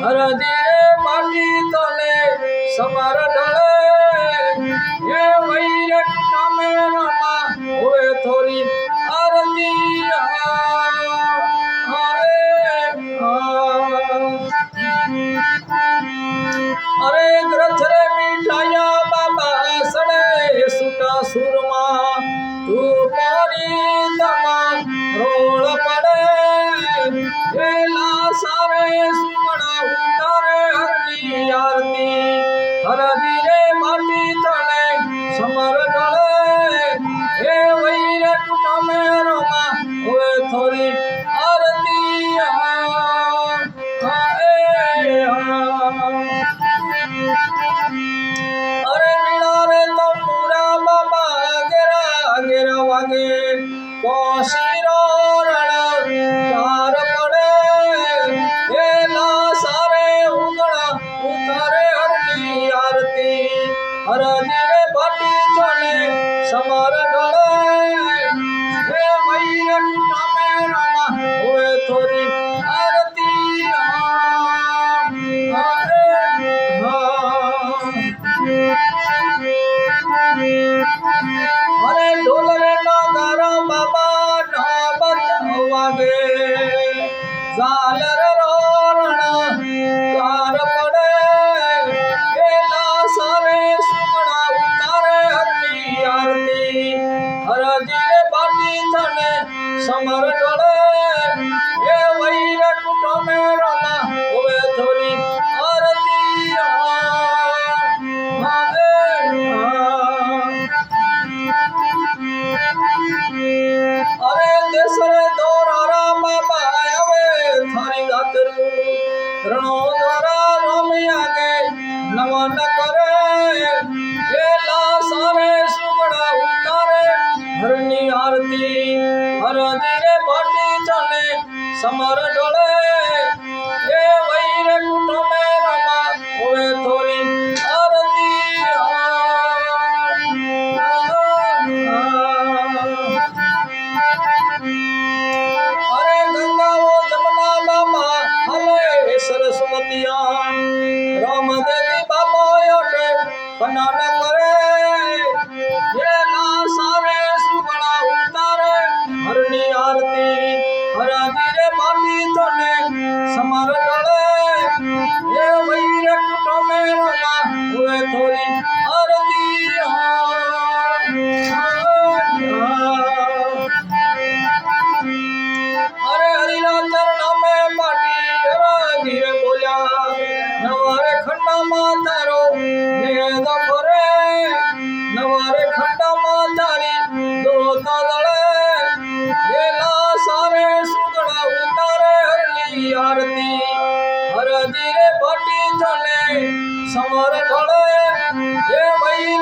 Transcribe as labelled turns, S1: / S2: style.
S1: हर धीरे माटी तले समर ढले ये वैर कुटमे रमा हुए थोड़ी आरती अरे ग्रथ रे मिठाया बाबा सड़े सुटा सुरमा तू पारी दमा रोल पड़े एला सारे सुमड़ा उतारे हरनी आरती हर धीरे माटी तले समर डले ए वैर कुटमे रमा हुए थोड़ी आरती अरे रे तंबूरा बाबा गिरा गिरा वागे कोशिरो रण कार पड़े एला सारे उगड़ा उतारे हरनी आरती हर धीरे बाटी चले समर डले हे वैर कुटमे रमा हुए थोड़ी आरती अरे ढोल रे नगारा बाबा नाबत वागे झालर रोरण कार पड़े एला सारे सुमड़ा उतारे हरनी आरती हर धीरे बाटी थने समर डले ए वैर कुटमे रमा हुए थोड़ी आरती अरे देशरे दोरारा बाबा आवे थारी गातरू रणो द्वारा रामी आगे नमन करे एला सारे सुमड़ा उतारे हरनी आरती हर धीरे बाटी चले समर डोले ए वैर कुटमे रमा हुए थोड़ी आरती अरे गंगा वो जमुना बाबा हले सरस्वतिया राम देवी बाबा योटे खनन करे ये ला सारे सुगड़ा उतारे हरनी आरती हर धीरे बाटी तने समर डले ये वैर कुटमे रमा हुए थोड़ी आरती अरे हरिला चरण में बाटी धीरे बोलिया नवारे खंडा मातारो नेद परे नवारे खंडा मातारी दो तादळे एला सारे सुगड़ा उतारे हरनी आरती हर धीरे बाटी चले समर ढले ए वैर